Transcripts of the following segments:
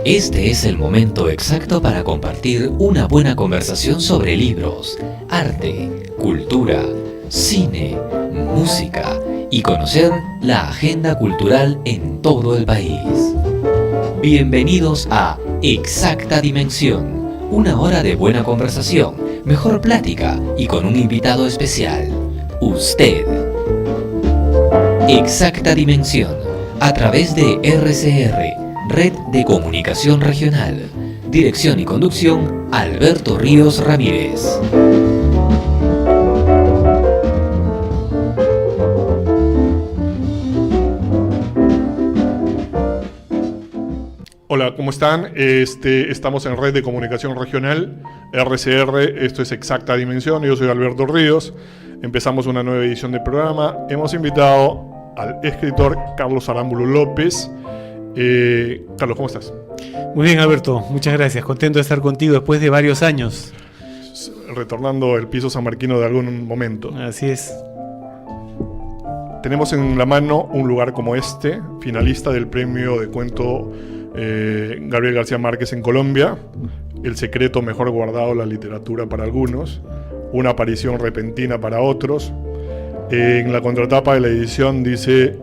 Este es el momento exacto para compartir una buena conversación sobre libros, arte, cultura, cine, música y conocer la agenda cultural en todo el país. Bienvenidos a Exacta Dimensión, una hora de buena conversación, mejor plática y con un invitado especial, usted. Exacta Dimensión, a través de RCR, Red de Comunicación Regional. Dirección y conducción, Alberto Ríos Ramírez. Hola, ¿cómo están? Estamos en Red de Comunicación Regional, RCR, esto es Exacta Dimensión, yo soy Alberto Ríos. Empezamos una nueva edición del programa. Hemos invitado al escritor Carlos Arámbulo López. Carlos, ¿cómo estás? Muy bien, Alberto, muchas gracias. Contento de estar contigo después de varios años. Retornando el piso sanmarquino de algún momento. Así es. Tenemos en la mano Un lugar como este, finalista del premio de cuento Gabriel García Márquez en Colombia, El secreto mejor guardado de la literatura para algunos, una aparición repentina para otros. En la contratapa de la edición dice,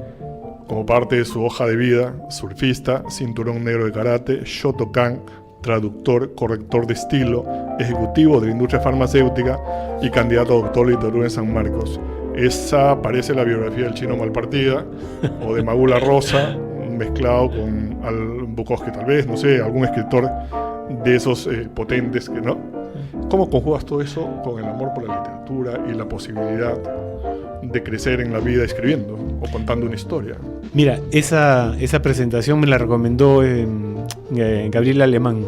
como parte de su hoja de vida, surfista, cinturón negro de karate, Shotokan, traductor, corrector de estilo, ejecutivo de la industria farmacéutica y candidato a doctor de literatura en San Marcos. Esa parece la biografía del Chino Malpartida o de Magula Rosa, mezclado con Bukowski tal vez, no sé, algún escritor de esos potentes que no. ¿Cómo conjugas todo eso con el amor por la literatura y la posibilidad de crecer en la vida escribiendo o contando una historia? Mira, esa presentación me la recomendó Gabriel Alemán,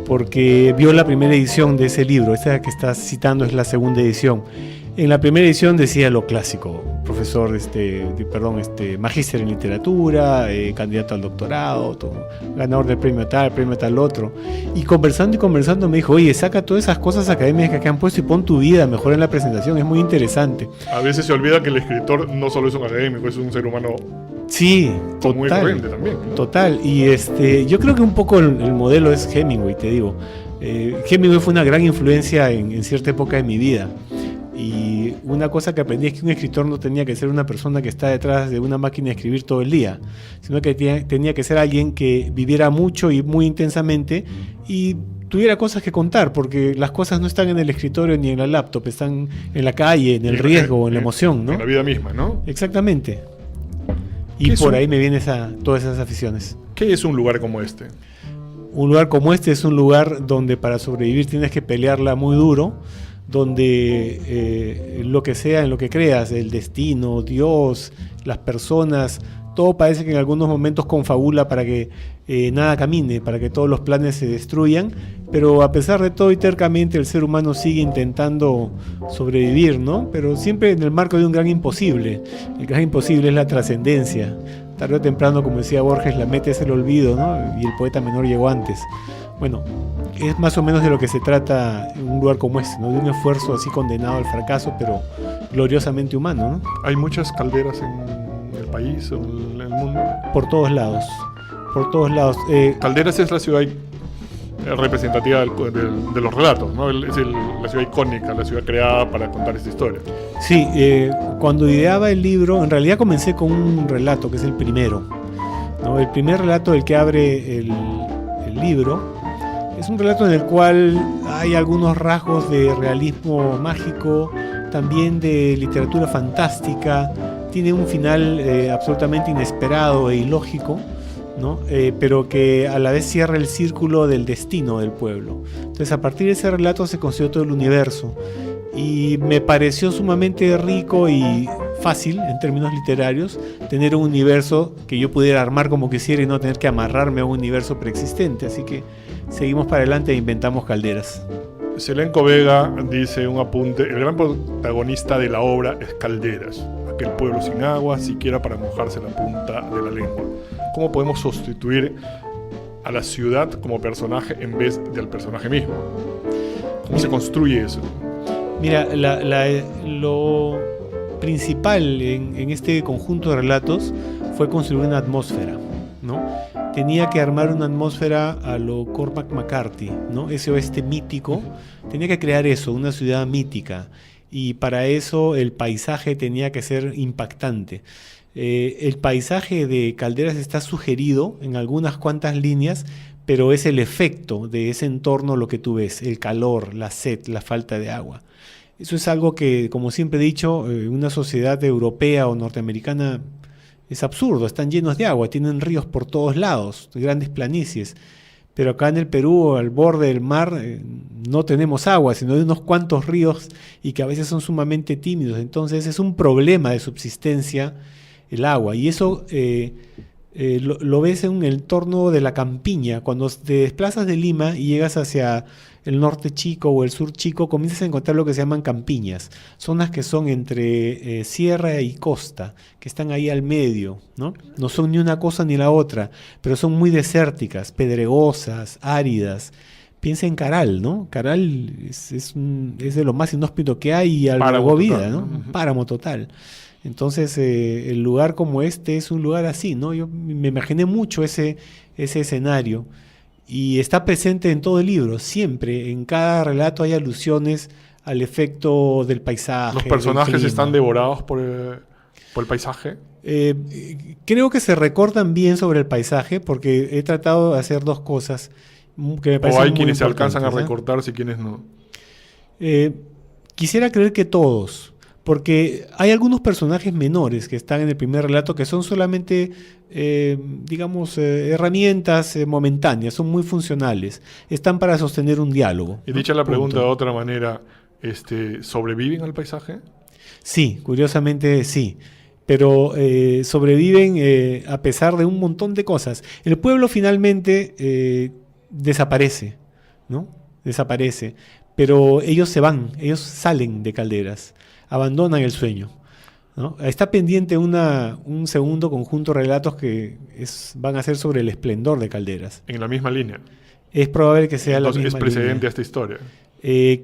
porque vio la primera edición de ese libro. Esta que estás citando es la segunda edición. En la primera edición decía lo clásico: profesor, magíster en literatura, candidato al doctorado, ganador del premio tal otro. Y conversando me dijo, oye, saca todas esas cosas académicas que han puesto y pon tu vida mejor en la presentación, es muy interesante. A veces se olvida que el escritor no solo es un académico, es un ser humano. Sí, total, muy corriente también, ¿no? Total. Y yo creo que un poco el modelo es Hemingway, te digo. Hemingway fue una gran influencia en cierta época de mi vida. Y una cosa que aprendí es que un escritor no tenía que ser una persona que está detrás de una máquina de escribir todo el día, sino que tenía que ser alguien que viviera mucho y muy intensamente y tuviera cosas que contar, porque las cosas no están en el escritorio ni en la laptop, están en la calle, en el riesgo, en la emoción, ¿no? En la vida misma, ¿no? Exactamente. Y por ahí me vienen todas esas aficiones. ¿Qué es un lugar como este? Un lugar como este es un lugar donde para sobrevivir tienes que pelearla muy duro, donde lo que sea, en lo que creas, el destino, Dios, las personas, todo parece que en algunos momentos confabula para que nada camine, para que todos los planes se destruyan, pero a pesar de todo y tercamente el ser humano sigue intentando sobrevivir, ¿no? Pero siempre en el marco de un gran imposible. El gran imposible es la trascendencia. Tarde o temprano, como decía Borges, la meta es el olvido, ¿no? Y el poeta menor llegó antes. Bueno, es más o menos de lo que se trata en un lugar como este, ¿no? De un esfuerzo así condenado al fracaso, pero gloriosamente humano, ¿no? ¿Hay muchas calderas en el país o en el mundo? Por todos lados. Calderas es la ciudad representativa de los relatos, ¿no? Es la ciudad icónica, la ciudad creada para contar esta historia. Sí, cuando ideaba el libro, en realidad comencé con un relato que es el primero, ¿no? El primer relato del que abre el libro. Es un relato en el cual hay algunos rasgos de realismo mágico, también de literatura fantástica, tiene un final absolutamente inesperado e ilógico, ¿no? Pero que a la vez cierra el círculo del destino del pueblo. Entonces, a partir de ese relato se construyó todo el universo y me pareció sumamente rico y fácil en términos literarios tener un universo que yo pudiera armar como quisiera y no tener que amarrarme a un universo preexistente, así que seguimos para adelante e inventamos calderas. Selenco Vega dice un apunte: el gran protagonista de la obra es Calderas, aquel pueblo sin agua, siquiera para mojarse la punta de la lengua. ¿Cómo podemos sustituir a la ciudad como personaje en vez del personaje mismo? ¿Cómo se construye eso? Mira, lo principal en este conjunto de relatos fue construir una atmósfera, ¿no? Tenía que armar una atmósfera a lo Cormac McCarthy, ¿no? Ese oeste mítico. Tenía que crear eso, una ciudad mítica. Y para eso el paisaje tenía que ser impactante. El paisaje de Calderas está sugerido en algunas cuantas líneas, pero es el efecto de ese entorno lo que tú ves, el calor, la sed, la falta de agua. Eso es algo que, como siempre he dicho, una sociedad europea o norteamericana es absurdo, están llenos de agua, tienen ríos por todos lados, grandes planicies. Pero acá en el Perú, al borde del mar, no tenemos agua, sino de unos cuantos ríos y que a veces son sumamente tímidos. Entonces es un problema de subsistencia el agua. Y eso lo ves en el entorno de la campiña. Cuando te desplazas de Lima y llegas hacia el norte chico o el sur chico, comienzas a encontrar lo que se llaman campiñas. Zonas que son entre sierra y costa, que están ahí al medio, ¿no? No son ni una cosa ni la otra, pero son muy desérticas, pedregosas, áridas. Piensa en Caral, ¿no? Caral es de lo más inhóspito que hay y albergó vida, ¿no? Un páramo total. Entonces, el lugar como este es un lugar así, ¿no? Yo me imaginé mucho ese escenario y está presente en todo el libro, siempre. En cada relato hay alusiones al efecto del paisaje. ¿Los personajes están devorados por el paisaje? Creo que se recortan bien sobre el paisaje porque he tratado de hacer dos cosas que me parecen ¿O hay muy quienes se alcanzan a importantes, recortarse y quienes no? Quisiera creer que todos. Porque hay algunos personajes menores que están en el primer relato que son solamente, herramientas momentáneas, son muy funcionales, están para sostener un diálogo. Y dicha la pregunta de otra manera, ¿sobreviven al paisaje? Sí, curiosamente sí, pero sobreviven a pesar de un montón de cosas. El pueblo finalmente desaparece, ¿no? Desaparece, pero ellos se van, ellos salen de Calderas. Abandonan el sueño, ¿no? Está pendiente un segundo conjunto de relatos que van a ser sobre el esplendor de Calderas. En la misma línea. Es probable que sea entonces, la misma es precedente línea. a esta historia.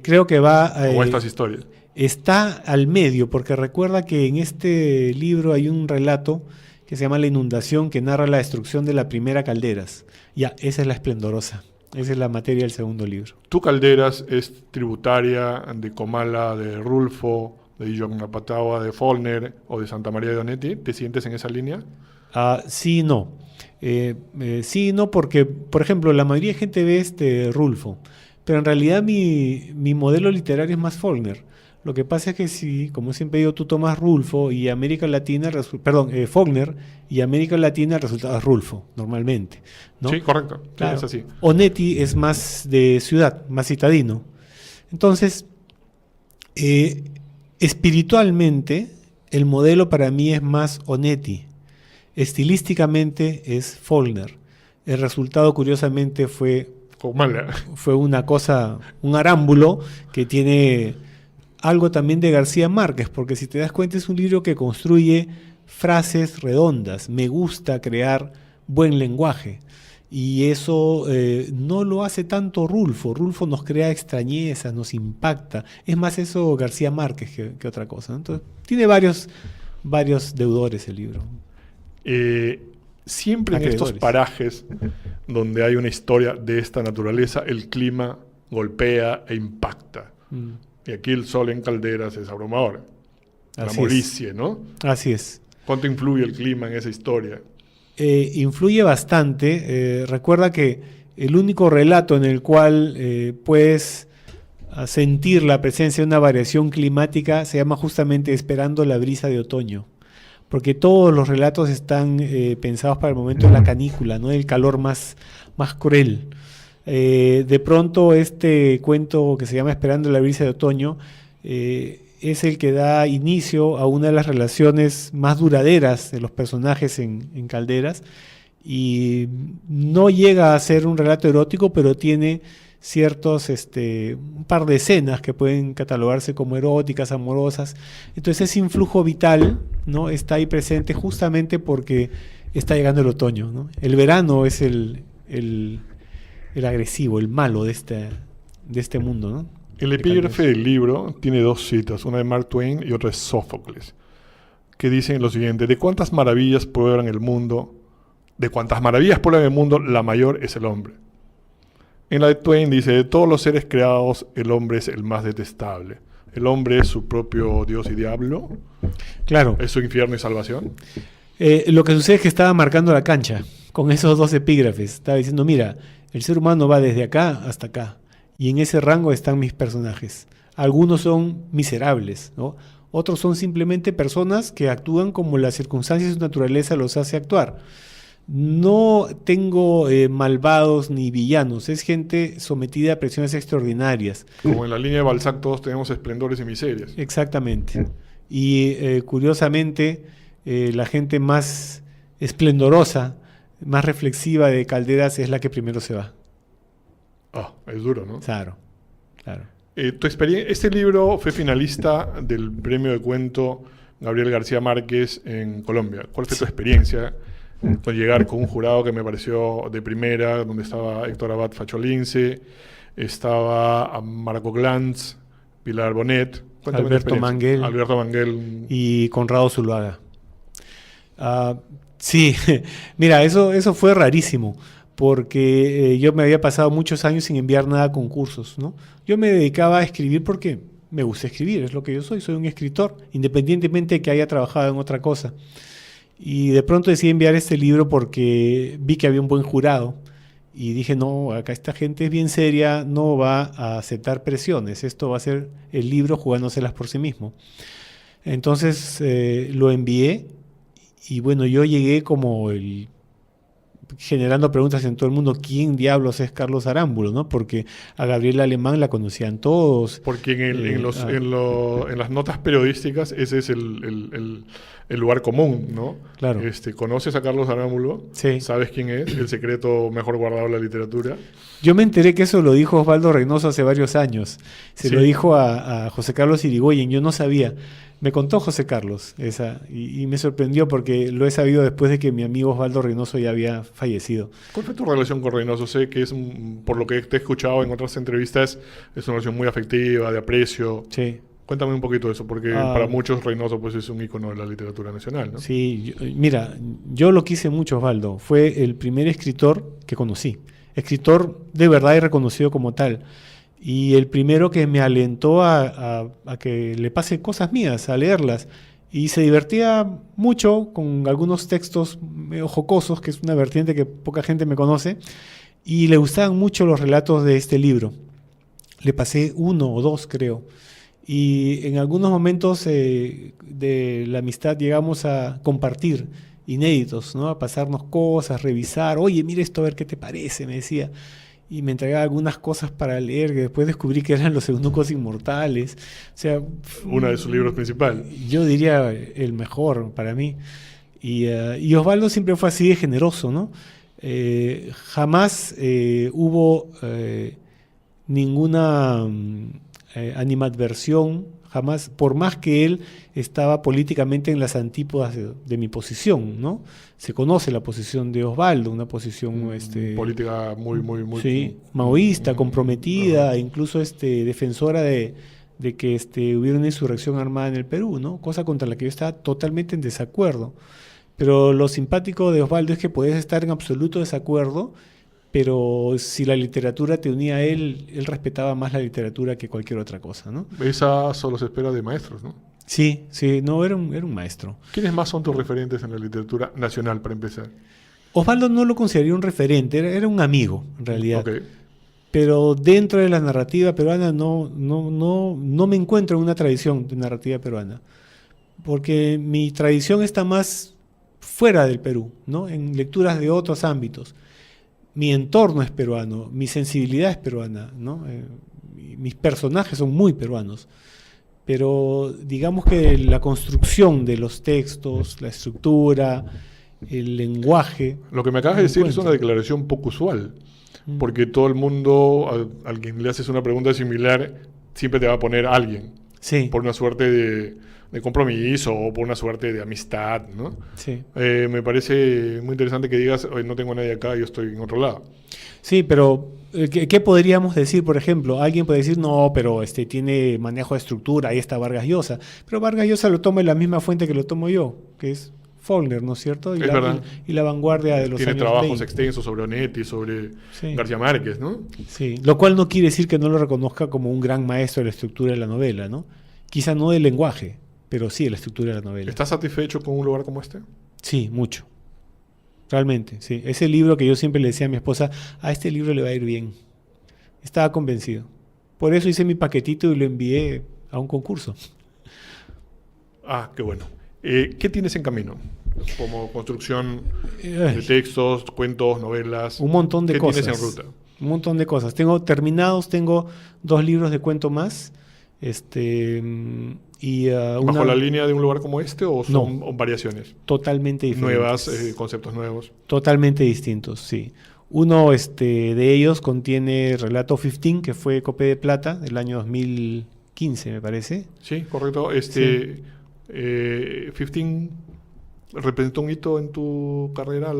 Creo que va... o a estas historias. Está al medio, porque recuerda que en este libro hay un relato que se llama La inundación, que narra la destrucción de la primera Calderas. Ya, esa es la esplendorosa. Esa es la materia del segundo libro. ¿Tu Calderas es tributaria de Comala, de Rulfo, de Yocnapatagua, de Faulkner o de Santa María de Onetti? ¿Te sientes en esa línea? Sí, no. Sí, no, porque, por ejemplo, la mayoría de gente ve Rulfo, pero en realidad mi modelo literario es más Faulkner. Lo que pasa es que si, como siempre digo, tú tomas Rulfo y América Latina, Faulkner y América Latina, el resultado es Rulfo, normalmente, ¿no? Sí, correcto. Claro. Es así. Onetti es más de ciudad, más citadino. Entonces, espiritualmente, el modelo para mí es más Onetti. Estilísticamente es Faulkner. El resultado, curiosamente, fue una cosa, un arámbulo que tiene algo también de García Márquez, porque si te das cuenta es un libro que construye frases redondas. Me gusta crear buen lenguaje. Y eso no lo hace tanto Rulfo. Rulfo nos crea extrañezas, nos impacta. Es más eso García Márquez que otra cosa, ¿no? Entonces, tiene varios deudores el libro. Siempre en estos parajes donde hay una historia de esta naturaleza, el clima golpea e impacta. Y aquí el sol en Calderas es abrumador. La molicie, ¿no? Así es. ¿Cuánto influye el clima en esa historia? Influye bastante. Recuerda que el único relato en el cual puedes sentir la presencia de una variación climática se llama justamente Esperando la brisa de otoño, porque todos los relatos están pensados para el momento de la canícula, ¿no? El calor más cruel. De pronto este cuento que se llama Esperando la brisa de otoño es el que da inicio a una de las relaciones más duraderas de los personajes en Calderas, y no llega a ser un relato erótico, pero tiene ciertos un par de escenas que pueden catalogarse como eróticas, amorosas. Entonces ese influjo vital, ¿no?, está ahí presente justamente porque está llegando el otoño, ¿no? El verano es el agresivo, el malo de este mundo, ¿no? El epígrafe del libro tiene dos citas, una de Mark Twain y otra de Sófocles. que dicen lo siguiente: de cuántas maravillas pueblan el mundo, la mayor es el hombre. En la de Twain dice: de todos los seres creados, el hombre es el más detestable. El hombre es su propio Dios y diablo. Claro. Es su infierno y salvación. Lo que sucede es que estaba marcando la cancha con esos dos epígrafes. Estaba diciendo, mira, el ser humano va desde acá hasta acá. Y en ese rango están mis personajes. Algunos son miserables, ¿no? Otros son simplemente personas que actúan como las circunstancias y su naturaleza los hace actuar. No tengo malvados ni villanos, es gente sometida a presiones extraordinarias. Como en la línea de Balzac todos tenemos esplendores y miserias. Exactamente. Y curiosamente, la gente más esplendorosa, más reflexiva de Calderas es la que primero se va. Ah, es duro, ¿no? Claro, claro. Tu experiencia, este libro fue finalista del premio de cuento Gabriel García Márquez en Colombia. ¿Cuál fue tu experiencia con llegar con un jurado que me pareció de primera, donde estaba Héctor Abad Facholince, estaba Marco Glantz, Pilar Bonet, Alberto Manguel y Conrado Zuluaga? Sí, mira, eso fue rarísimo, porque yo me había pasado muchos años sin enviar nada a concursos, ¿no? Yo me dedicaba a escribir porque me gusta escribir, es lo que yo soy un escritor, independientemente de que haya trabajado en otra cosa. Y de pronto decidí enviar este libro porque vi que había un buen jurado y dije, no, acá esta gente es bien seria, no va a aceptar presiones, esto va a ser el libro jugándoselas por sí mismo. Entonces lo envié y bueno, yo llegué como generando preguntas en todo el mundo, ¿quién diablos es Carlos Arámbulo? ¿No? Porque a Gabriela Alemán la conocían todos. Porque en las notas periodísticas ese es el lugar común, ¿no? Claro. ¿Conoces a Carlos Arámbulo? Sí. ¿Sabes quién es? El secreto mejor guardado de la literatura. Yo me enteré que eso lo dijo Osvaldo Reynoso hace varios años. Se lo dijo a José Carlos Irigoyen, yo no sabía. Me contó José Carlos esa y me sorprendió porque lo he sabido después de que mi amigo Osvaldo Reynoso ya había fallecido. ¿Cuál fue tu relación con Reynoso? Sé que por lo que te he escuchado en otras entrevistas, es una relación muy afectiva, de aprecio. Sí. Cuéntame un poquito de eso, porque para muchos Reynoso pues, es un ícono de la literatura nacional, ¿no? Sí, mira, yo lo quise mucho, Osvaldo. Fue el primer escritor que conocí. Escritor de verdad y reconocido como tal. Y el primero que me alentó a que le pase cosas mías, a leerlas. Y se divertía mucho con algunos textos medio jocosos, que es una vertiente que poca gente me conoce. Y le gustaban mucho los relatos de este libro. Le pasé 1 o 2, creo. Y en algunos momentos de la amistad llegamos a compartir inéditos, ¿no? A pasarnos cosas, revisar. Oye, mira esto, a ver qué te parece, me decía. Y me entregaba algunas cosas para leer, que después descubrí que eran Los Eunucos Inmortales. O sea, uno de sus libros principales. Yo diría el mejor para mí. Y Osvaldo siempre fue así de generoso, ¿no? Jamás hubo ninguna animadversión, jamás, por más que él estaba políticamente en las antípodas de mi posición, ¿no? Se conoce la posición de Osvaldo, una posición política muy sí, maoísta, comprometida, incluso defensora de que hubiera una insurrección armada en el Perú, ¿no? Cosa contra la que yo estaba totalmente en desacuerdo. Pero lo simpático de Osvaldo es que podías estar en absoluto desacuerdo, pero si la literatura te unía a él respetaba más la literatura que cualquier otra cosa, ¿no? Esa solo se espera de maestros, ¿no? Sí, no, era un maestro. ¿Quiénes más son tus referentes en la literatura nacional, para empezar? Osvaldo no lo consideraría un referente, era un amigo, en realidad. Okay. Pero dentro de la narrativa peruana no me encuentro en una tradición de narrativa peruana, porque mi tradición está más fuera del Perú, ¿no? En lecturas de otros ámbitos. Mi entorno es peruano, mi sensibilidad es peruana, ¿no? Mis personajes son muy peruanos, pero digamos que la construcción de los textos, la estructura, el lenguaje... Lo que me acabas de decir es una declaración poco usual, porque todo el mundo, al quien le haces una pregunta similar, siempre te va a poner a alguien, sí, por una suerte de compromiso o por una suerte de amistad, ¿no? Sí. Me parece muy interesante que digas, hoy no tengo a nadie acá, yo estoy en otro lado. Sí, pero ¿qué podríamos decir, por ejemplo? Alguien puede decir, no, pero tiene manejo de estructura, ahí está Vargas Llosa. Pero Vargas Llosa lo toma en la misma fuente que lo tomo yo, que es Faulkner, ¿no es cierto? Es verdad. Y la vanguardia de los Tiene años trabajos 20. extensos sobre Onetti, sobre Sí. García Márquez, ¿no? Sí, lo cual no quiere decir que no lo reconozca como un gran maestro de la estructura de la novela, ¿no? Quizá no del lenguaje, pero sí de la estructura de la novela. ¿Estás satisfecho con un lugar como este? Sí, mucho. Realmente, sí. Ese libro que yo siempre le decía a mi esposa, a este libro le va a ir bien. Estaba convencido. Por eso hice mi paquetito y lo envié a un concurso. Ah, qué bueno. ¿Qué tienes en camino? Como construcción de Ay, textos, cuentos, novelas. un montón de ¿Qué cosas. tienes en ruta? Un montón de cosas. Tengo 2 libros de cuento más. ¿Bajo la línea de un lugar como este o son variaciones? Totalmente diferentes. Nuevas, conceptos nuevos. Totalmente distintos, sí. Uno de ellos contiene Relato 15, que fue Copé de Plata del año 2015, me parece. Sí, correcto. 15 representó un hito en tu carrera al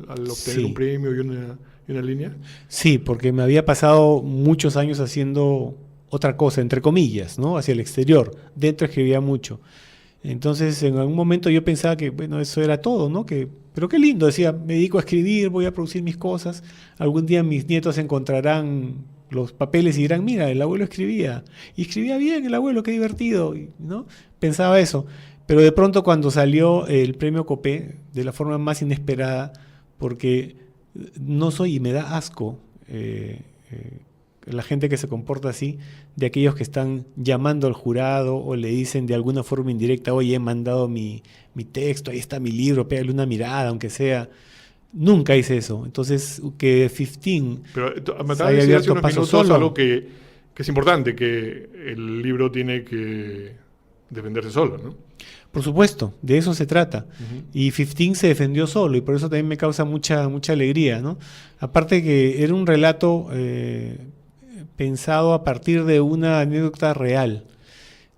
obtener Sí. un premio y una línea. Sí, porque me había pasado muchos años haciendo otra cosa, entre comillas, ¿no? Hacia el exterior. Dentro escribía mucho. Entonces, en algún momento yo pensaba que, bueno, eso era todo, ¿no? Pero qué lindo, decía, me dedico a escribir, voy a producir mis cosas. Algún día mis nietos encontrarán los papeles y dirán, mira, el abuelo escribía. Y escribía bien el abuelo, qué divertido, ¿no? Pensaba eso. Pero de pronto cuando salió el premio Copé, de la forma más inesperada, porque no soy, y me da asco, la gente que se comporta así, de aquellos que están llamando al jurado o le dicen de alguna forma indirecta, oye, he mandado mi texto, ahí está mi libro, pégale una mirada, aunque sea. Nunca hice eso. Entonces, que 15 Pero me se acabas de haya decir hace abierto unos paso minutos solo. algo que es importante, que el libro tiene que defenderse solo, ¿no? Por supuesto, de eso se trata. Ujú. Y 15 se defendió solo y por eso también me causa mucha alegría, ¿no? Aparte que era un relato pensado a partir de una anécdota real.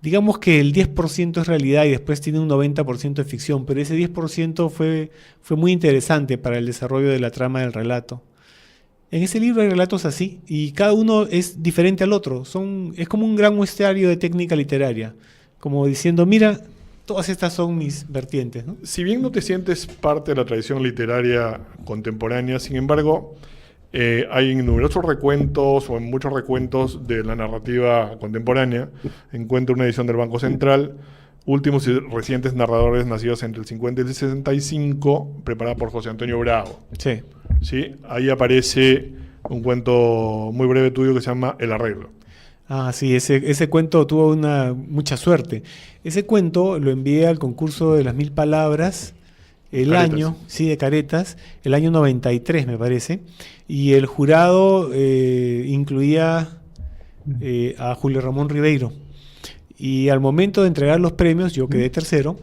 Digamos que el 10% es realidad y después tiene un 90% de ficción, pero ese 10% fue muy interesante para el desarrollo de la trama del relato. En ese libro hay relatos así y cada uno es diferente al otro. Es como un gran muestrario de técnica literaria, como diciendo, mira, todas estas son mis vertientes, ¿no? Si bien no te sientes parte de la tradición literaria contemporánea, sin embargo, hay en numerosos recuentos o en muchos recuentos de la narrativa contemporánea. Encuentro una edición del Banco Central, últimos y recientes narradores nacidos entre el 50 y el 65, preparada por José Antonio Bravo. Sí. ¿Sí? Ahí aparece un cuento muy breve tuyo que se llama El Arreglo. Ah, sí, ese cuento tuvo mucha suerte. Ese cuento lo envié al concurso de las 1000 palabras de Caretas, el año 93 me parece, y el jurado incluía a Julio Ramón Ribeiro. Y al momento de entregar los premios, yo quedé tercero.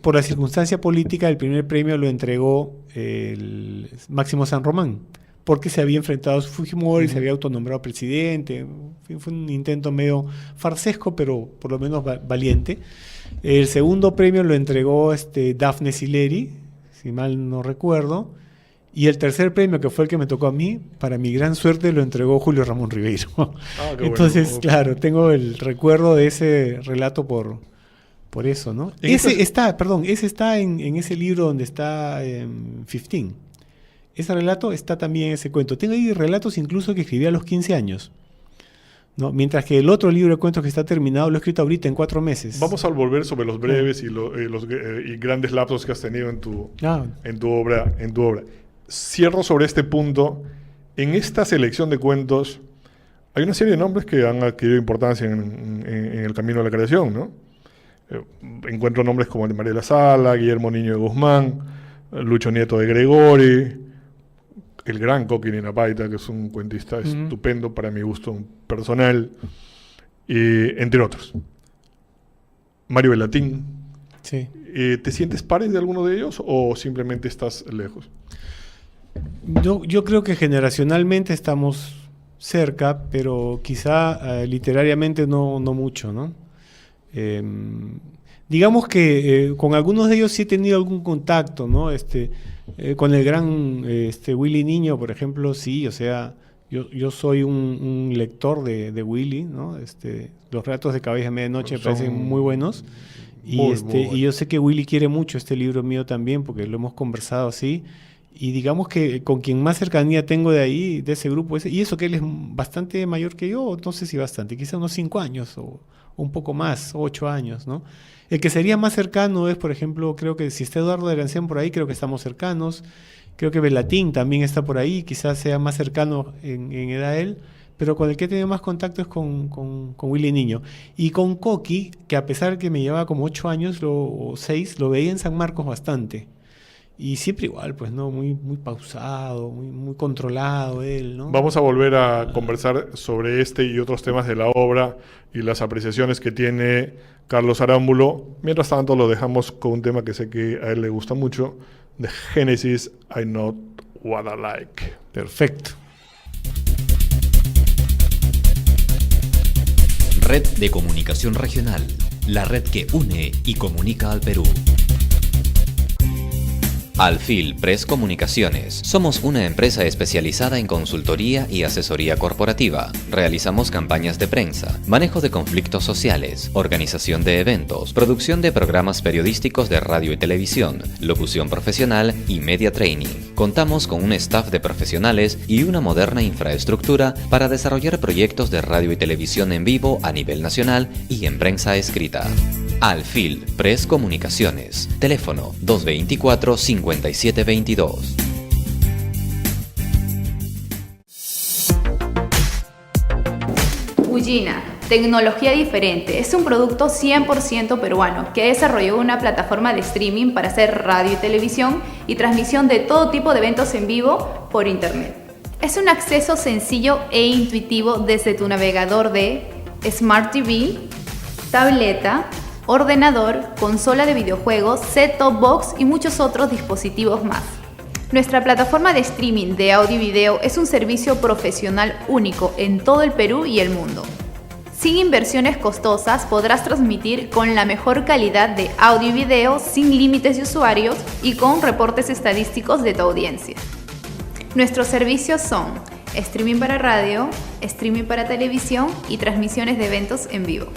Por la circunstancia política, el primer premio lo entregó el Máximo San Román, porque se había enfrentado a Fujimori, se había autonombrado presidente. En fin, fue un intento medio farsesco, pero por lo menos valiente. El segundo premio lo entregó Dafne Sileri, si mal no recuerdo. Y el tercer premio, que fue el que me tocó a mí, para mi gran suerte lo entregó Julio Ramón Ribeiro. Entonces, bueno. claro, tengo el recuerdo de ese relato por eso, ¿no? Ese está en ese libro donde está 15. Ese relato está también en ese cuento. Tengo ahí relatos incluso que escribí a los 15 años, ¿no? Mientras que el otro libro de cuentos que está terminado lo he escrito ahorita en 4 meses. Vamos a volver sobre los breves y grandes lapsos que has tenido en tu obra. Cierro sobre este punto. En esta selección de cuentos hay una serie de nombres que han adquirido importancia en el camino de la creación, ¿no? Encuentro nombres como el de María de la Sala, Guillermo Niño de Guzmán, Lucho Nieto de Gregori, el gran Coqui Ninapaita, que es un cuentista estupendo para mi gusto personal, entre otros. Mario Velatín. Sí. ¿Te sientes pares de alguno de ellos o simplemente estás lejos? Yo creo que generacionalmente estamos cerca, pero quizá literariamente no mucho, ¿no? digamos que con algunos de ellos sí he tenido algún contacto, ¿no? Con el gran Willy Niño, por ejemplo, sí, o sea, yo soy un lector de Willy, ¿no? Los relatos de Cabeza de Medianoche me parecen muy buenos. Muy Y yo sé que Willy quiere mucho este libro mío también, porque lo hemos conversado así. Y digamos que con quien más cercanía tengo de ahí, de ese grupo, y eso que él es bastante mayor que yo, no sé si bastante, quizá unos 5 años o un poco más, 8 años, ¿no? El que sería más cercano es, por ejemplo, creo que si está Eduardo de Grancián por ahí, creo que estamos cercanos. Creo que Belatín también está por ahí, quizás sea más cercano en edad él, pero con el que he tenido más contacto es con Willy Niño. Y con Coqui, que a pesar que me llevaba como 8 años o 6, lo veía en San Marcos bastante. Y siempre igual, pues, ¿no? Muy pausado, muy controlado él, ¿no? Vamos a volver a conversar sobre este y otros temas de la obra y las apreciaciones que tiene Carlos Arámbulo. Mientras tanto, lo dejamos con un tema que sé que a él le gusta mucho, de Genesis, I Know What I Like. Perfecto. Red de Comunicación Regional, la red que une y comunica al Perú. Alfil Press Comunicaciones. Somos una empresa especializada en consultoría y asesoría corporativa. Realizamos campañas de prensa, manejo de conflictos sociales, organización de eventos, producción de programas periodísticos de radio y televisión, locución profesional y media training. Contamos con un staff de profesionales y una moderna infraestructura para desarrollar proyectos de radio y televisión en vivo a nivel nacional y en prensa escrita. Alfil Press Comunicaciones. Teléfono 224-5722. Ujina, tecnología diferente. Es un producto 100% peruano que desarrolló una plataforma de streaming para hacer radio y televisión y transmisión de todo tipo de eventos en vivo por internet. Es un acceso sencillo e intuitivo desde tu navegador de Smart TV, tableta, ordenador, consola de videojuegos, set-top box y muchos otros dispositivos más. Nuestra plataforma de streaming de audio y video es un servicio profesional único en todo el Perú y el mundo. Sin inversiones costosas podrás transmitir con la mejor calidad de audio y video sin límites de usuarios y con reportes estadísticos de tu audiencia. Nuestros servicios son streaming para radio, streaming para televisión y transmisiones de eventos en vivo.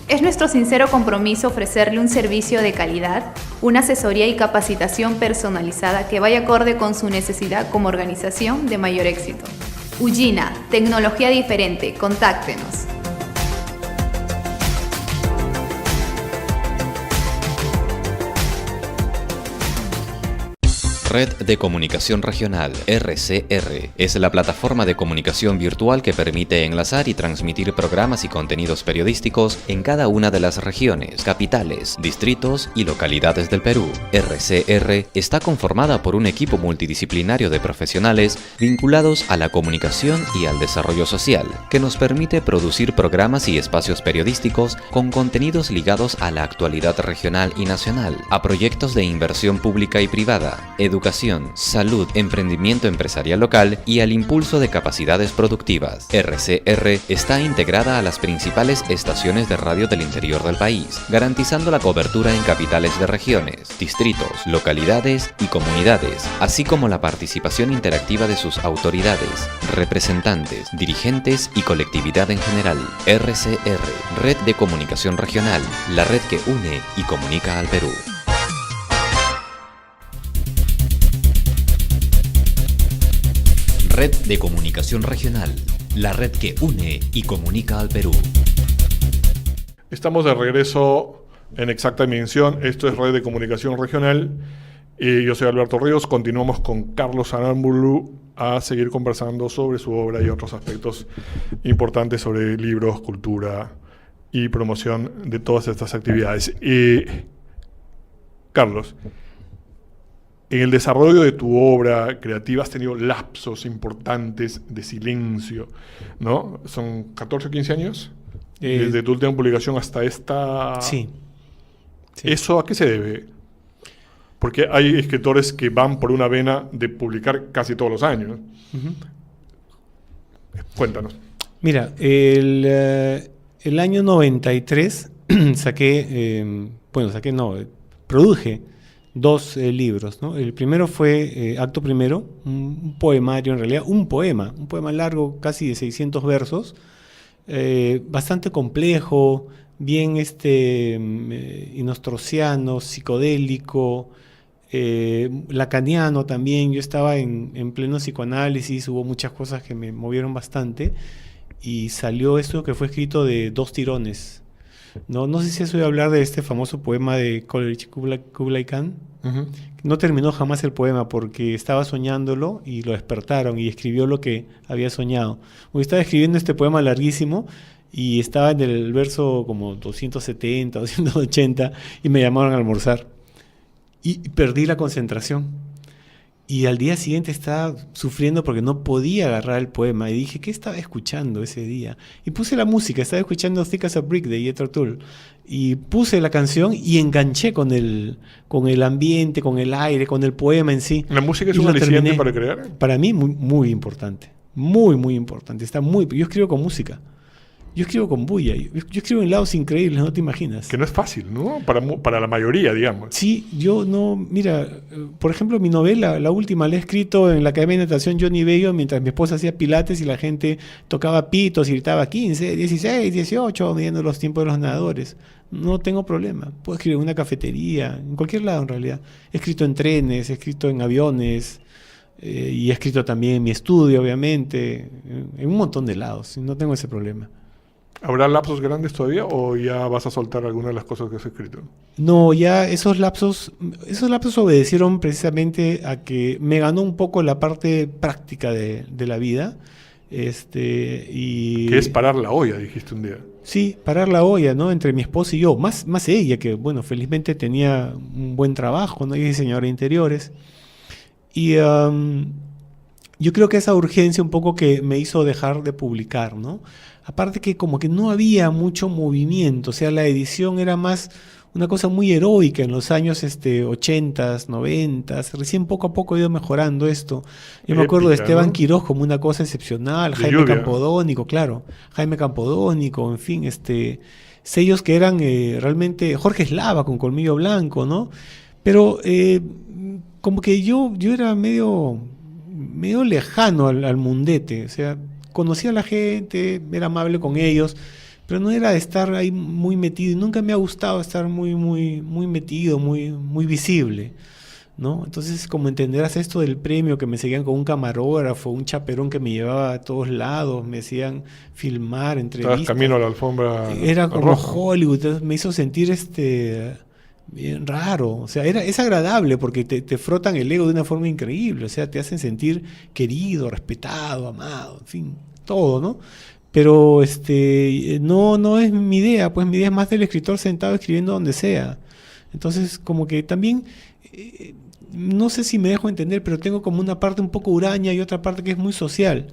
Es nuestro sincero compromiso ofrecerle un servicio de calidad, una asesoría y capacitación personalizada que vaya acorde con su necesidad como organización de mayor éxito. Ujina, tecnología diferente, contáctenos. Red de Comunicación Regional, RCR, es la plataforma de comunicación virtual que permite enlazar y transmitir programas y contenidos periodísticos en cada una de las regiones, capitales, distritos y localidades del Perú. RCR está conformada por un equipo multidisciplinario de profesionales vinculados a la comunicación y al desarrollo social, que nos permite producir programas y espacios periodísticos con contenidos ligados a la actualidad regional y nacional, a proyectos de inversión pública y privada, educación, salud, emprendimiento empresarial local y al impulso de capacidades productivas. RCR está integrada a las principales estaciones de radio del interior del país, garantizando la cobertura en capitales de regiones, distritos, localidades y comunidades, así como la participación interactiva de sus autoridades, representantes, dirigentes y colectividad en general. RCR, Red de Comunicación Regional, la red que une y comunica al Perú. Red de Comunicación Regional, la red que une y comunica al Perú. Estamos de regreso en Exacta Dimensión. Esto es Red de Comunicación Regional. Yo soy Alberto Ríos. Continuamos con Carlos Arámbulo a seguir conversando sobre su obra y otros aspectos importantes sobre libros, cultura y promoción de todas estas actividades. Carlos, en el desarrollo de tu obra creativa has tenido lapsos importantes de silencio, ¿no? ¿Son 14 o 15 años? Desde tu última publicación hasta esta... Sí. ¿Eso a qué se debe? Porque hay escritores que van por una vena de publicar casi todos los años. Uh-huh. Cuéntanos. Mira, el año 93 saqué produje 2 libros, ¿no? El primero fue Acto Primero, un poemario en realidad, un poema largo, casi de 600 versos, bastante complejo, bien inostrociano, psicodélico, lacaniano también. Yo estaba en pleno psicoanálisis, hubo muchas cosas que me movieron bastante y salió esto que fue escrito de 2 tirones. No sé si has oído hablar de este famoso poema de Coleridge Kublai Khan. Ujú. No terminó jamás el poema porque estaba soñándolo y lo despertaron y escribió lo que había soñado. Porque estaba escribiendo este poema larguísimo y estaba en el verso como 270, 280 y me llamaron a almorzar. Y perdí la concentración. Y al día siguiente estaba sufriendo porque no podía agarrar el poema. Y dije, ¿qué estaba escuchando ese día? Y puse la música, estaba escuchando Thick as a Brick de Jethro Tull. Y puse la canción y enganché con el ambiente, con el aire, con el poema en sí. ¿La música es Y un lo aliciente terminé. para crear? Para mí, muy, muy importante. Muy, muy importante. Yo escribo con música. Yo escribo con bulla. Yo escribo en lados increíbles, no te imaginas. Que no es fácil, ¿no? Para la mayoría, digamos. Sí, yo no, mira, por ejemplo, mi novela, la última, la he escrito en la Academia de Natación Johnny Bello mientras mi esposa hacía pilates y la gente tocaba pitos y gritaba 15, 16, 18, midiendo los tiempos de los nadadores. No tengo problema. Puedo escribir en una cafetería, en cualquier lado en realidad. He escrito en trenes, he escrito en aviones y he escrito también en mi estudio, obviamente, en un montón de lados. No tengo ese problema. ¿Habrá lapsos grandes todavía o ya vas a soltar alguna de las cosas que has escrito? No, ya esos lapsos obedecieron precisamente a que me ganó un poco la parte práctica de la vida. Y Que es parar la olla, dijiste un día. sí, parar la olla, ¿no? Entre mi esposa y yo, más ella, que bueno, felizmente tenía un buen trabajo, ¿no? Ella es diseñadora de interiores. Y yo creo que esa urgencia un poco que me hizo dejar de publicar, ¿no? Aparte que como que no había mucho movimiento, o sea, la edición era más una cosa muy heroica en los años 80s, 90s, recién poco a poco ha ido mejorando esto. Yo me acuerdo de Épica, Esteban ¿no? Quirós como una cosa excepcional, De Jaime Lluvia. Campodónico, claro, Jaime Campodónico, en fin, sellos que eran realmente, Jorge Eslava con Colmillo Blanco, ¿no? Pero como que yo era medio lejano al mundete, o sea, conocía a la gente, era amable con ellos, pero no era de estar ahí muy metido, y nunca me ha gustado estar muy metido, muy visible, ¿no? Entonces, como entenderás esto del premio, que me seguían con un camarógrafo, un chaperón que me llevaba a todos lados, me hacían filmar, Estabas entrevistas. camino a la alfombra Era como roja. Hollywood, entonces me hizo sentir bien raro, o sea, es agradable porque te frotan el ego de una forma increíble, o sea, te hacen sentir querido, respetado, amado, en fin, todo, ¿no? Pero no es mi idea, pues mi idea es más del escritor sentado escribiendo donde sea. Entonces, como que también, no sé si me dejo entender, pero tengo como una parte un poco huraña y otra parte que es muy social.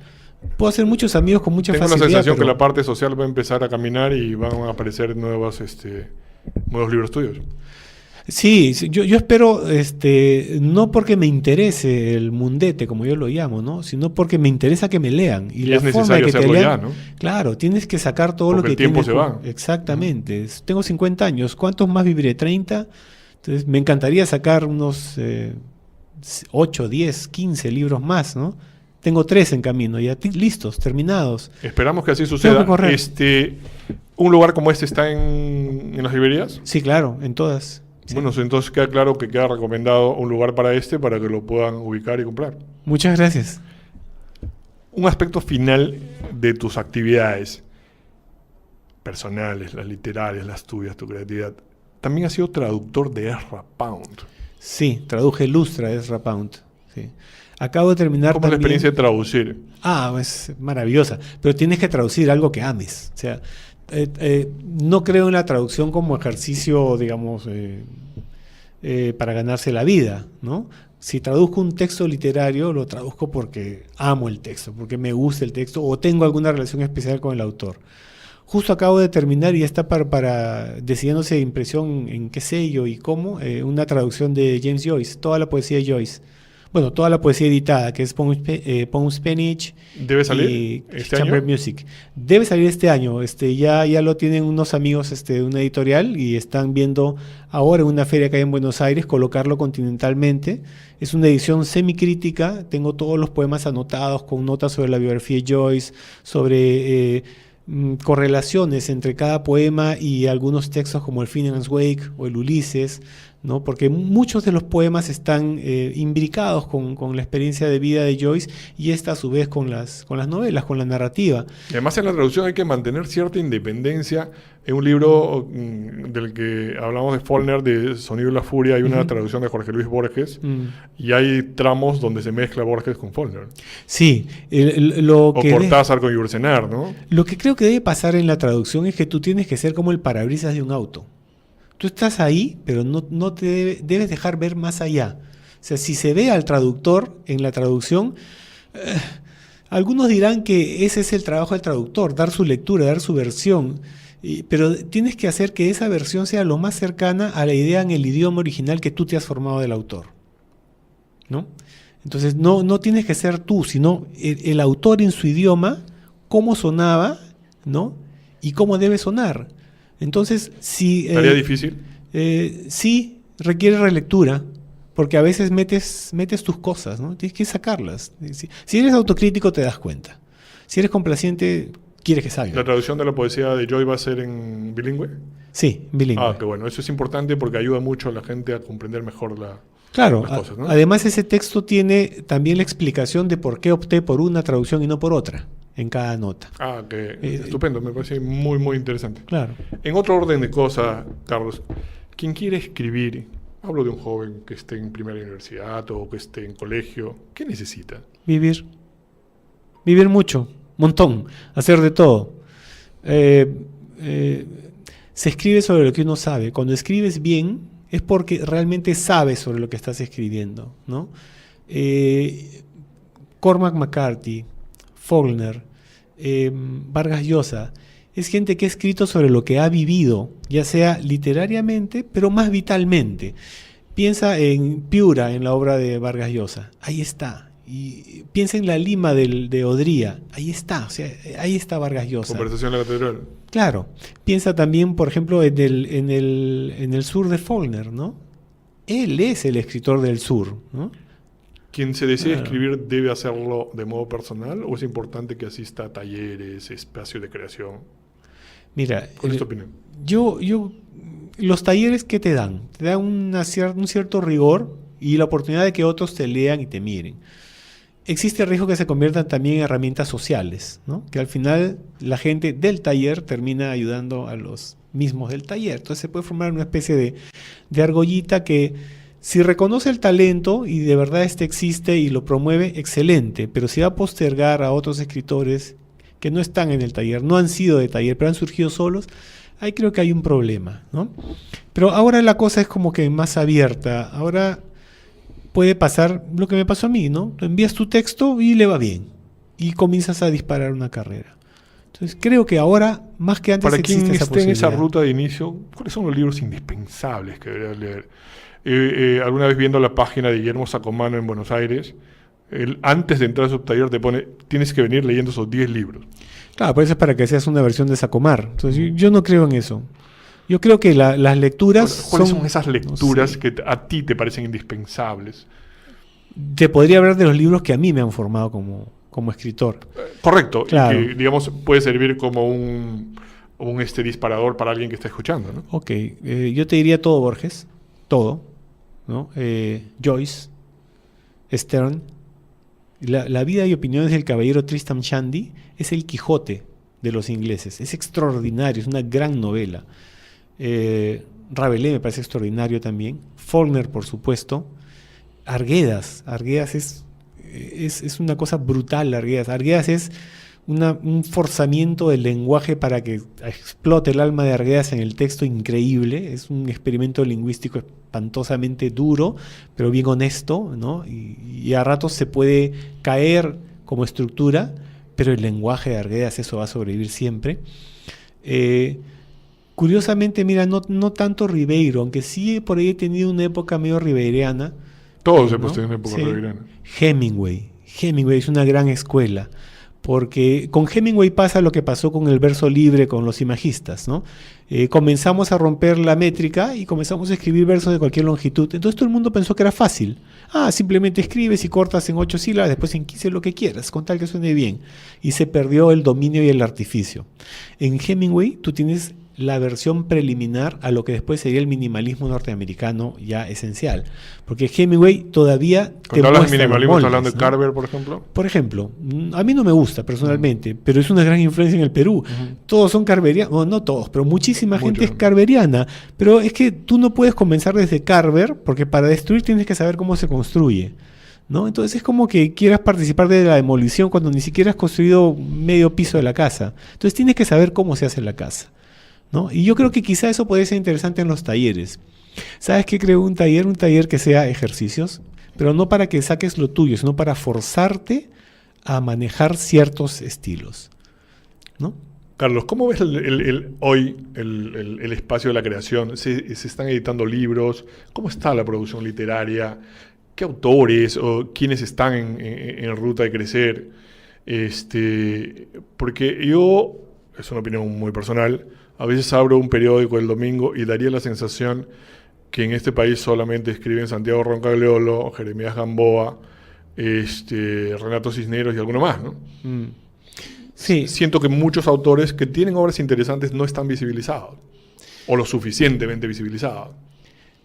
Puedo hacer muchos amigos con mucha Tengo la facilidad, sensación que pero la parte social va a empezar a caminar y van a aparecer nuevos libros tuyos. sí, yo espero, no porque me interese el mundete, como yo lo llamo, ¿no? Sino porque me interesa que me lean. Y la es forma de necesario que te hacerlo lean, ya, ¿no? claro, tienes que sacar todo Porque lo que el tiempo tienes. se va. Exactamente. Tengo 50 años. ¿Cuántos más viviré? 30. Entonces, me encantaría sacar unos 8, 10, 15 libros más, ¿no? Tengo 3 en camino, ya listos, terminados. Esperamos que así Tengo suceda. que correr. ¿Un lugar como este está en las librerías? Sí, claro, en todas. Sí. Bueno, entonces queda claro que queda recomendado un lugar para para que lo puedan ubicar y comprar. Muchas gracias. Un aspecto final de tus actividades personales, las literarias, las tuyas, tu creatividad. También has sido traductor de Ezra Pound. Sí, traduje Lustra de Ezra Pound. Sí. Acabo de terminar ¿Cómo es la también. experiencia de traducir? Es maravillosa, pero tienes que traducir algo que ames. O sea, no creo en la traducción como ejercicio, digamos, para ganarse la vida, ¿no? Si traduzco un texto literario, lo traduzco porque amo el texto, porque me gusta el texto o tengo alguna relación especial con el autor. Justo acabo de terminar y ya está para decidiéndose impresión en qué sello y cómo, una traducción de James Joyce, toda la poesía de Joyce. Bueno, toda la poesía editada, que es Poem Spanish ¿Debe salir y este Chamber año? Music. Debe salir este año. Ya lo tienen unos amigos de una editorial y están viendo ahora en una feria que hay en Buenos Aires colocarlo continentalmente. Es una edición semicrítica. Tengo todos los poemas anotados con notas sobre la biografía de Joyce, sobre correlaciones entre cada poema y algunos textos como el Finnegans Wake o el Ulises, ¿no? Porque muchos de los poemas están imbricados con la experiencia de vida de Joyce y esta a su vez con las novelas, con la narrativa. Y además en la traducción hay que mantener cierta independencia. En un libro del que hablamos de Faulkner, de Sonido y la Furia, hay una traducción de Jorge Luis Borges y hay tramos donde se mezcla Borges con Faulkner. Sí, O Cortázar con Yursenar, ¿no? Lo que creo que debe pasar en la traducción es que tú tienes que ser como el parabrisas de un auto. Tú estás ahí, pero no te debes dejar ver más allá. O sea, si se ve al traductor en la traducción, algunos dirán que ese es el trabajo del traductor, dar su lectura, dar su versión. Pero tienes que hacer que esa versión sea lo más cercana a la idea en el idioma original que tú te has formado del autor, ¿no? Entonces no tienes que ser tú, sino el autor en su idioma, cómo sonaba, ¿no? Y cómo debe sonar. Entonces, si... ¿Estaría difícil? Sí, requiere relectura, porque a veces metes tus cosas, ¿no? Tienes que sacarlas. Si eres autocrítico te das cuenta. Si eres complaciente, quieres que salga. ¿La traducción de la poesía de Joy va a ser en bilingüe? Sí, bilingüe. Ah, qué bueno. Eso es importante porque ayuda mucho a la gente a comprender mejor Claro, las cosas, ¿no? Además ese texto tiene también la explicación de por qué opté por una traducción y no por otra en cada nota. Ah, que estupendo. Me parece muy, muy interesante. Claro. En otro orden de cosas, Carlos, quien quiere escribir, hablo de un joven que esté en primera universidad o que esté en colegio, ¿qué necesita? Vivir mucho, montón, hacer de todo. Se escribe sobre lo que uno sabe. Cuando escribes bien es porque realmente sabes sobre lo que estás escribiendo, ¿no? Cormac McCarthy, Faulkner, Vargas Llosa, es gente que ha escrito sobre lo que ha vivido, ya sea literariamente, pero más vitalmente. Piensa en Piura, en la obra de Vargas Llosa, ahí está. Y piensa en La Lima de Odría, ahí está, o sea, ahí está Vargas Llosa. Conversación en la catedral. Claro. Piensa también, por ejemplo, en el sur de Faulkner, ¿no? Él es el escritor del sur, ¿no? ¿Quien se decide escribir debe hacerlo de modo personal o es importante que asista a talleres, espacios de creación? Mira, ¿Cuál es tu opinión? Los talleres, ¿qué te dan? Te dan un cierto rigor y la oportunidad de que otros te lean y te miren. Existe el riesgo que se conviertan también en herramientas sociales, ¿no? Que al final la gente del taller termina ayudando a los mismos del taller. Entonces se puede formar una especie de argollita que, si reconoce el talento y de verdad existe y lo promueve, excelente. Pero si va a postergar a otros escritores que no están en el taller, no han sido de taller, pero han surgido solos, ahí creo que hay un problema, ¿no? Pero ahora la cosa es como que más abierta. Ahora puede pasar lo que me pasó a mí, ¿no? Tú envías tu texto y le va bien. Y comienzas a disparar una carrera. Entonces creo que ahora, más que antes, para existe quien esa esté en esa posibilidad. ruta de inicio, ¿cuáles son los libros indispensables que debería leer? Alguna vez viendo la página de Guillermo Sacomano en Buenos Aires, antes de entrar a su taller te pone, tienes que venir leyendo esos 10 libros. Claro, por eso es para que seas una versión de Sacomar. Entonces yo no creo en eso. Yo creo que las lecturas ¿Cuáles son esas lecturas no sé, que a ti te parecen indispensables? te podría hablar de los libros que a mí me han formado como escritor. Correcto, Claro. y que, digamos, puede servir como un disparador para alguien que está escuchando, ¿no? Ok, yo te diría todo Borges, todo, ¿no? Joyce, Sterne. La vida y opiniones del caballero Tristram Shandy es el Quijote de los ingleses. Es extraordinario, es una gran novela. Rabelais me parece extraordinario también. Faulkner, por supuesto. Arguedas es una cosa brutal. Arguedas es un forzamiento del lenguaje para que explote el alma de Arguedas en el texto increíble. Es un experimento lingüístico espantosamente duro, pero bien honesto, ¿no? Y a ratos se puede caer como estructura, pero el lenguaje de Arguedas, eso va a sobrevivir siempre. Curiosamente, mira, no tanto Ribeiro, aunque sí por ahí he tenido una época medio ribeireana, Todos ¿no? hemos tenido una época Sí. revirana. Hemingway es una gran escuela, porque con Hemingway pasa lo que pasó con el verso libre, con los imajistas, ¿no? Comenzamos a romper la métrica y comenzamos a escribir versos de cualquier longitud. Entonces todo el mundo pensó que era fácil. Simplemente escribes y cortas en 8 sílabas, después en 15 lo que quieras, con tal que suene bien. Y se perdió el dominio y el artificio. En Hemingway tú tienes la versión preliminar a lo que después sería el minimalismo norteamericano ya esencial. Porque Hemingway todavía te Cuando hablas de muestra los minimalismo, ¿estás hablando de moldes, ¿no? Carver, por ejemplo? Por ejemplo, a mí no me gusta personalmente, pero es una gran influencia en el Perú. Todos son carverianos, bueno, no todos, pero muchísima gente Muchos. es carveriana. Pero es que tú no puedes comenzar desde Carver, porque para destruir tienes que saber cómo se construye, ¿no? Entonces es como que quieras participar de la demolición cuando ni siquiera has construido medio piso de la casa. Entonces tienes que saber cómo se hace la casa, ¿no? Y yo creo que quizá eso puede ser interesante en los talleres. ¿Sabes qué creo? Un taller que sea ejercicios, pero no para que saques lo tuyo, sino para forzarte a manejar ciertos estilos, ¿no? Carlos, ¿cómo ves hoy el espacio de la creación? ¿Se están editando libros? ¿Cómo está la producción literaria? ¿Qué autores o quiénes están en ruta de crecer? Porque yo, es una opinión muy personal, a veces abro un periódico el domingo y daría la sensación que en este país solamente escriben Santiago Roncagliolo, Jeremías Gamboa, Renato Cisneros y alguno más, ¿no? Sí, Siento que muchos autores que tienen obras interesantes no están visibilizados, o lo suficientemente visibilizados.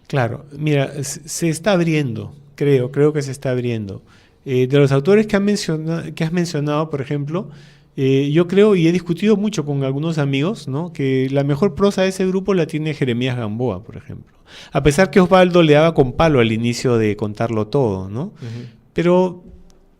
claro. Mira, se está abriendo, creo que se está abriendo. De los autores que has mencionado, por ejemplo, yo creo y he discutido mucho con algunos amigos, ¿no? Que la mejor prosa de ese grupo la tiene Jeremías Gamboa, por ejemplo. A pesar que Osvaldo le daba con palo al inicio de contarlo todo, ¿no? Pero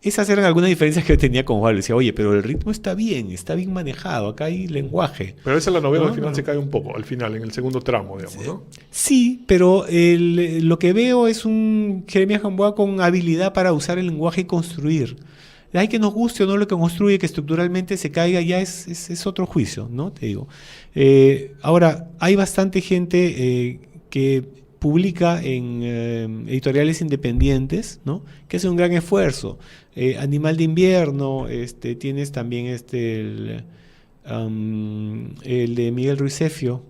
esas eran algunas diferencias que tenía con Osvaldo. Decía, oye, pero el ritmo está bien manejado, acá hay lenguaje. Pero a veces la novela No, al final no. se cae un poco, al final, en el segundo tramo, digamos, ¿no? Sí, pero lo que veo es un Jeremías Gamboa con habilidad para usar el lenguaje y construir. Hay que nos guste o no lo que construye, que estructuralmente se caiga, ya es otro juicio, ¿no? Te digo. Ahora, hay bastante gente que publica en editoriales independientes, ¿no? Que hace un gran esfuerzo. Animal de Invierno, tienes también el de Miguel Ruizefio,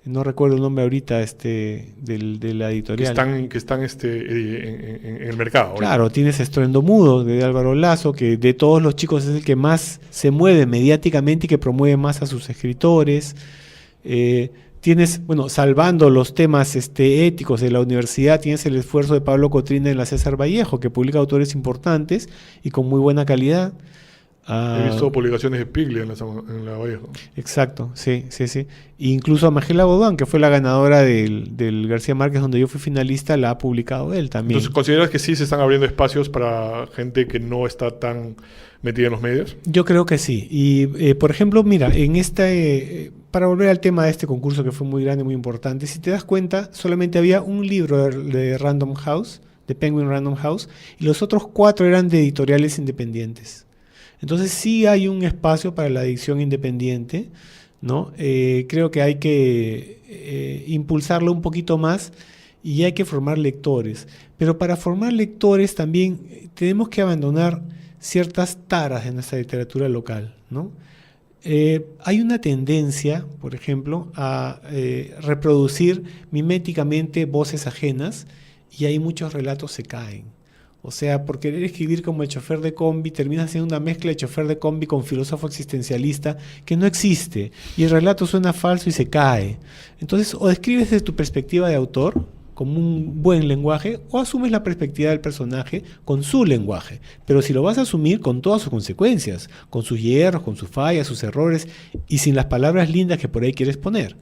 no recuerdo el nombre ahorita, de la editorial. Que están en el mercado. ahorita. Claro, tienes Estruendo Mudo de Álvaro Lazo, que de todos los chicos es el que más se mueve mediáticamente y que promueve más a sus escritores. Tienes, bueno, salvando los temas éticos de la universidad, tienes el esfuerzo de Pablo Cotrina en la César Vallejo, que publica autores importantes y con muy buena calidad. He visto publicaciones de Piglia en la Vallejo. Exacto, sí. Incluso a Magela Bodán, que fue la ganadora del García Márquez, donde yo fui finalista, la ha publicado él también. Entonces, ¿consideras que sí se están abriendo espacios para gente que no está tan metida en los medios? Yo creo que sí. Y, por ejemplo, mira, para volver al tema de este concurso que fue muy grande, muy importante, si te das cuenta, solamente había un libro de Random House, de Penguin Random House, y los otros 4 eran de editoriales independientes. Entonces sí hay un espacio para la edición independiente, ¿no? Creo que hay que impulsarlo un poquito más y hay que formar lectores. Pero para formar lectores también tenemos que abandonar ciertas taras de nuestra literatura local, ¿no? Hay una tendencia, por ejemplo, a reproducir miméticamente voces ajenas y ahí muchos relatos se caen. O sea, por querer escribir como el chofer de combi, terminas haciendo una mezcla de chofer de combi con filósofo existencialista que no existe. Y el relato suena falso y se cae. Entonces, o describes desde tu perspectiva de autor, como un buen lenguaje, o asumes la perspectiva del personaje con su lenguaje. Pero si lo vas a asumir con todas sus consecuencias, con sus hierros, con sus fallas, sus errores, y sin las palabras lindas que por ahí quieres poner.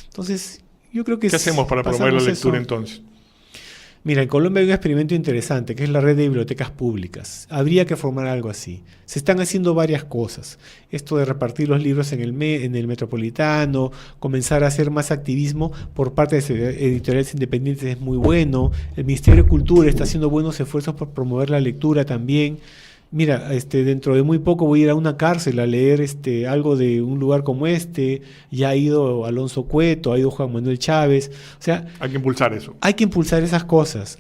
Entonces, yo creo que ¿Qué hacemos para promover la lectura eso. entonces? Mira, en Colombia hay un experimento interesante, que es la red de bibliotecas públicas. Habría que formar algo así. Se están haciendo varias cosas. Esto de repartir los libros en el metropolitano, comenzar a hacer más activismo por parte de editoriales independientes es muy bueno. El Ministerio de Cultura está haciendo buenos esfuerzos por promover la lectura también. mira, dentro de muy poco voy a ir a una cárcel a leer algo de un lugar como este. Ya ha ido Alonso Cueto, ha ido Juan Manuel Chávez. O sea, Hay que impulsar eso. hay que impulsar esas cosas.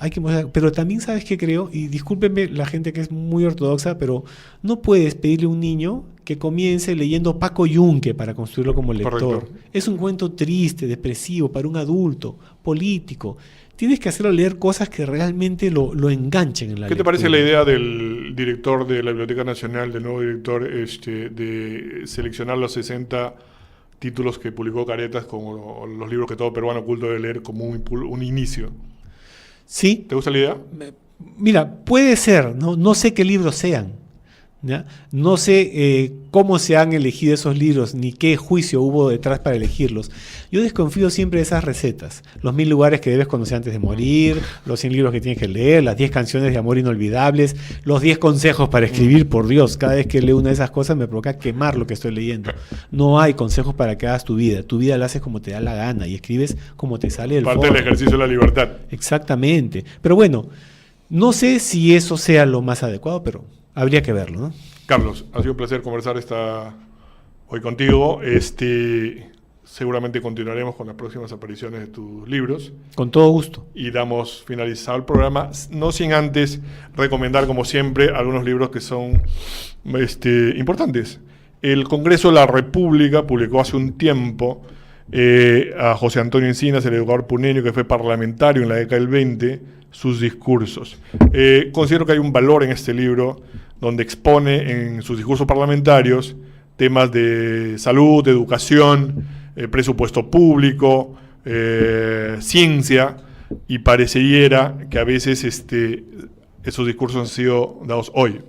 Pero también sabes qué creo, y discúlpenme la gente que es muy ortodoxa, pero no puedes pedirle a un niño que comience leyendo Paco Yunque para construirlo como lector. Correcto. Es un cuento triste, depresivo, para un adulto, político. Tienes que hacerlo leer cosas que realmente lo enganchen en la ¿Qué te lectura. parece la idea del director de la Biblioteca Nacional, del nuevo director, de seleccionar los 60 títulos que publicó Caretas como los libros que todo peruano oculto debe leer como un inicio? Sí, ¿Te gusta la idea? mira, puede ser, no sé qué libros sean, ¿ya? No sé cómo se han elegido esos libros, ni qué juicio hubo detrás para elegirlos. Yo desconfío siempre de esas recetas. Los 1000 lugares que debes conocer antes de morir, los 100 libros que tienes que leer, las 10 canciones de amor inolvidables, los 10 consejos para escribir, por Dios. Cada vez que leo una de esas cosas me provoca quemar lo que estoy leyendo. No hay consejos para que hagas tu vida. Tu vida la haces como te da la gana y escribes como te sale del Parte forro. del ejercicio de la libertad. Exactamente. Pero bueno, no sé si eso sea lo más adecuado, pero habría que verlo, ¿no? Carlos, ha sido un placer conversar hoy contigo. Seguramente continuaremos con las próximas apariciones de tus libros. Con todo gusto. Y damos finalizado el programa, no sin antes recomendar, como siempre, algunos libros que son importantes. El Congreso de la República publicó hace un tiempo a José Antonio Encinas, el educador puneño que fue parlamentario en la década del 20, sus discursos. Considero que hay un valor en este libro donde expone en sus discursos parlamentarios temas de salud, de educación, presupuesto público, ciencia, y pareciera que a veces esos discursos han sido dados hoy.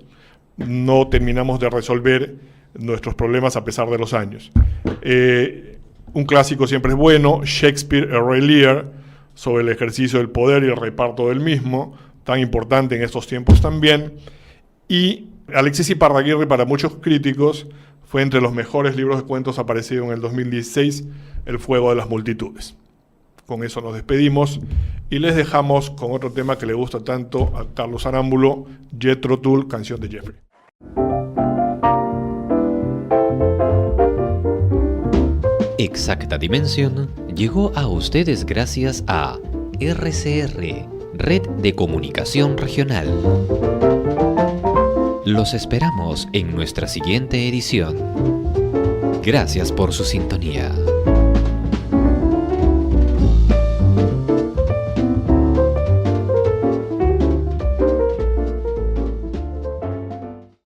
No terminamos de resolver nuestros problemas a pesar de los años. Un clásico siempre es bueno, Shakespeare, A Rey Lear, sobre el ejercicio del poder y el reparto del mismo, tan importante en estos tiempos también. Y Alexis Iparraguirre, para muchos críticos, fue entre los mejores libros de cuentos aparecidos en el 2016, El fuego de las multitudes. Con eso nos despedimos y les dejamos con otro tema que le gusta tanto a Carlos Arámbulo, Jethro Tull, Canción de Jeffrey. Exacta Dimensión llegó a ustedes gracias a RCR, Red de Comunicación Regional. Los esperamos en nuestra siguiente edición. Gracias por su sintonía.